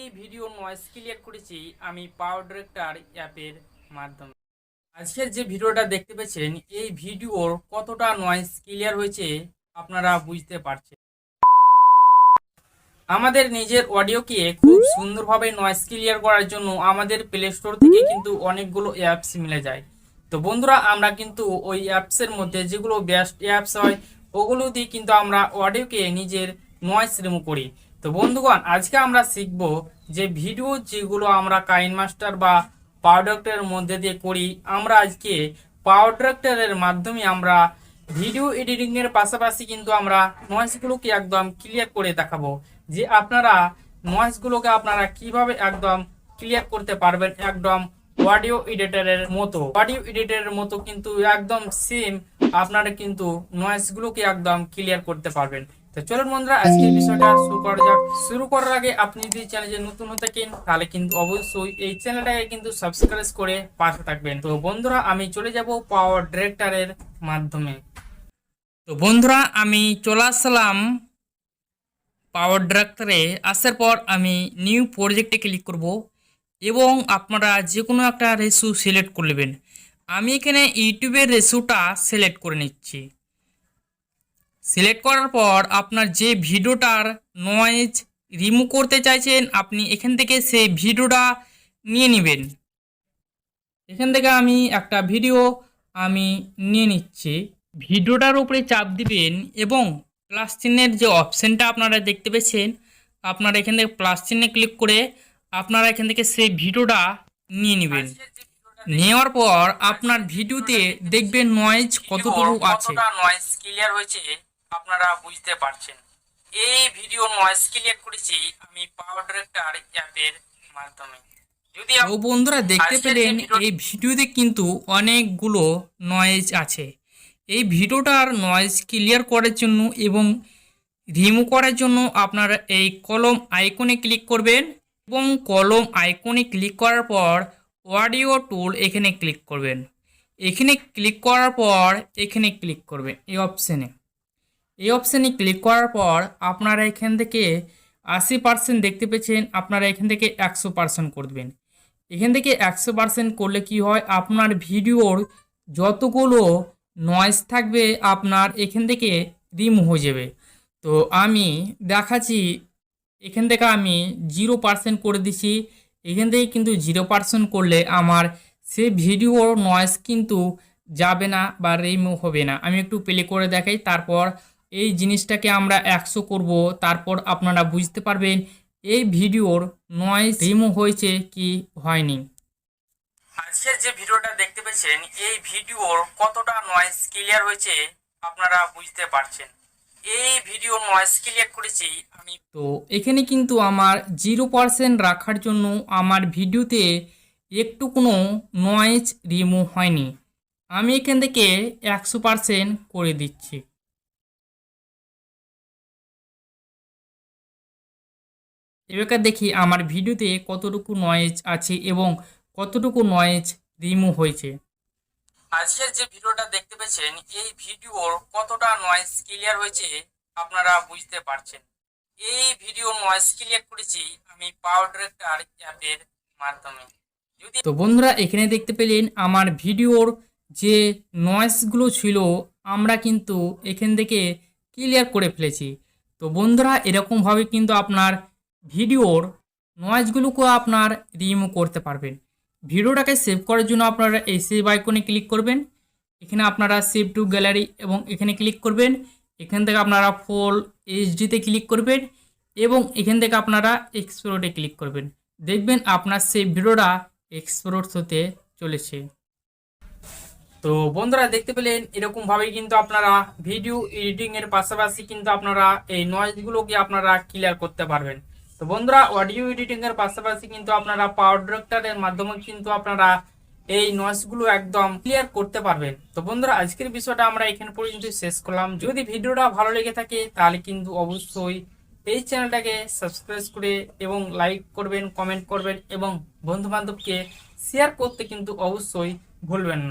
এই video noise clear করেছি আমি পাওয়ারট্র্যাক্টর অ্যাপের মাধ্যমে। আজকের যে ভিডিওটা দেখতে পেয়েছেন এই ভিডিওর কতটা নয়েজ ক্লিয়ার হয়েছে আপনারা বুঝতে পারছেন। আমাদের নিজের অডিওকে খুব সুন্দরভাবে নয়েজ ক্লিয়ার করার জন্য আমাদের প্লে স্টোর থেকে কিন্তু অনেকগুলো অ্যাপস মিলে যায়। তো বন্ধুরা আমরা কিন্তু ওই অ্যাপসের মধ্যে যেগুলো বেস্ট অ্যাপস হয় ওগুলো দিয়ে কিন্তু আমরা অডিওকে নিজের নয়েজ রিমুভ করি। তো বন্ধুগণ আজকে আমরা শিখব যে ভিডিও যেগুলো আমরা কাইন মাস্টার বা পাওয়ারট্র্যাক্টরের মধ্যে দিয়ে করি, আমরা আজকে পাওয়ারট্র্যাক্টরের মাধ্যমে আমরা ভিডিও এডিটিং এর পাশাপাশি কিন্তু আমরা নয়েজগুলোকে একদম ক্লিয়ার করে দেখাবো যে আপনারা নয়েজগুলোকে আপনারা কিভাবে একদম ক্লিয়ার করতে পারবেন একদম অডিও এডিটরের মতো কিন্তু একদম সেম আপনারা কিন্তু নয়েজগুলোকে একদম ক্লিয়ার করতে পারবেন। তো চলুন বন্ধুরা আজকের বিষয়টা শুরু করা যাক। শুরু করার আগে আপনি যদি চ্যানেলে নতুন হয়ে থাকেন তাহলে কিন্তু অবশ্যই এই চ্যানেলটাকে কিন্তু সাবস্ক্রাইব করে পাশে থাকবেন। তো বন্ধুরা আমি চলে যাব পাওয়ারট্র্যাক্টরের মাধ্যমে। তো বন্ধুরা আমি চলে আসলাম পাওয়ারট্র্যাক্টরে। আসার পর আমি নিউ প্রজেক্টে ক্লিক করব এবং আপনারা যে কোনো একটা রেশিও সিলেক্ট করে নেবেন। আমি এখানে ইউটিউবের রেশিওটা সিলেক্ট করে নিচ্ছি। সিলেক্ট করার পর আপনার যে ভিডিওটার নয়েজ রিমুভ করতে চাইছেন আপনি এখান থেকে সেই ভিডিওটা নিয়ে নেবেন। এখান থেকে আমি একটা ভিডিও নিয়ে নিচ্ছি। ভিডিওটার উপরে চাপ দিবেন এবং প্লাস চিহ্নের যে অপশানটা আপনারা দেখতে পেয়েছেন আপনারা এখান থেকে প্লাস চিহ্নে ক্লিক করে আপনারা এখান থেকে সেই ভিডিওটা নিয়ে নেবেন। নেওয়ার পর আপনার ভিডিওতে দেখবেন নয়েজ কতটুকু আছে, নয়েজ ক্লিয়ার হয়েছে আপনারা বুঝতে পারছেন। এই ভিডিও নয়েজ ক্লিয়ার করেছি আমি পাওয়ারট্র্যাক্টর অ্যাপের মাধ্যমে। যদি বন্ধুরা দেখতে পেলেন এই ভিডিওতে কিন্তু অনেকগুলো নয়েজ আছে। এই ভিডিওটার নয়েজ ক্লিয়ার করার জন্য এবং রিমুভ করার জন্য আপনারা এই কলম আইকনে ক্লিক করবেন এবং কলম আইকনে ক্লিক করার পর অডিও টুল এখানে ক্লিক করবেন। এখানে ক্লিক করার পর এখানে ক্লিক করবেন এই অপশানে ক্লিক করার পর আপনারা এখান থেকে 80% দেখতে পেয়েছেন, আপনারা এখান থেকে 100% করবেন। এখান থেকে 100% করলে কি হয় আপনার ভিডিওর যতগুলো নয়েজ থাকবে আপনার এখান থেকে রিমুভ হয়ে যাবে। তো আমি দেখাচ্ছি এখান থেকে আমি 0% করে দিছি। এখান থেকে কিন্তু 0% করলে আমার সে ভিডিওর নয়েজ কিন্তু যাবে না বা রিমুভ হবে না। আমি একটু প্লে করে দেখাই, তারপর এই জিনিসটাকে আমরা 100 করব, তারপর আপনারা বুঝতে পারবেন এই ভিডিওর নয়েজ রিমুভ হয়েছে কি হয়নি। আজকের যে ভিডিওটা দেখতে পেয়েছেন এই ভিডিওর কতটা নয়েজ ক্লিয়ার হয়েছে আপনারা বুঝতে পারছেন। এই ভিডিও নয়েজ ক্লিয়ার করেছি আমি। তো এখানে কিন্তু আমার 0% রাখার জন্য আমার ভিডিওতে একটু কোনো নয়েজ রিমুভ হয়নি। আমি এখান থেকে 100% করে দিচ্ছি। এবার দেখি আমার ভিডিওতে কতটুকু নয়েজ আছে এবং কতটুকু নয়েজ রিমুভ হয়েছে। আজকের যে ভিডিওটা দেখতে পেয়েছেন এই ভিডিওর কতটা নয়েজ ক্লিয়ার হয়েছে আপনারা বুঝতে পারছেন। এই ভিডিও নয়েজ ক্লিয়ার করেছি আমি পাওয়ারট্র্যাক্টর অ্যাপের মাধ্যমে। তো বন্ধুরা এখানে দেখতে পেলেন আমার ভিডিওর যে নয়েজগুলো ছিল আমরা কিন্তু এখান থেকে ক্লিয়ার করে ফেলেছি। তো বন্ধুরা এরকমভাবে কিন্তু আপনার ভিডিওর নয়েজগুলোকে আপনার রিমুভ করতে পারবেন। ভিডিওটাকে সেভ করার জন্য আপনারা এই সেভ আইকনে ক্লিক করবেন। এখানে আপনারা সেভ টু গ্যালারি এবং এখানে ক্লিক করবেন। এখান থেকে আপনারা ফুল এইচডিতে ক্লিক করবেন এবং এখান থেকে আপনারা এক্সপোর্টে ক্লিক করবেন। দেখবেন আপনার সেই ভিডিওটা এক্সপোর্ট হতে চলেছে। তো বন্ধুরা দেখতে পেলেন এরকমভাবেই কিন্তু আপনারা ভিডিও এডিটিং এর পাশাপাশি কিন্তু আপনারা এই নয়েজগুলোকে আপনারা ক্লিয়ার করতে পারবেন। তো বন্ধুরা অডিও এডিটিং এর পাশাপাশি কিন্তু আপনারা পাওয়ারট্র্যাক্টরের মাধ্যমে কিন্তু আপনারা এই নয়েজগুলো একদম ক্লিয়ার করতে পারবেন। তো বন্ধুরা আজকের বিষয়টা আমরা এখানে পর্যন্ত শেষ করলাম। যদি ভিডিওটা ভালো লেগে থাকে তাহলে কিন্তু অবশ্যই এই চ্যানেলটাকে সাবস্ক্রাইব করে এবং লাইক করবেন, কমেন্ট করবেন এবং বন্ধু বান্ধবকে শেয়ার করতে কিন্তু অবশ্যই ভুলবেন না।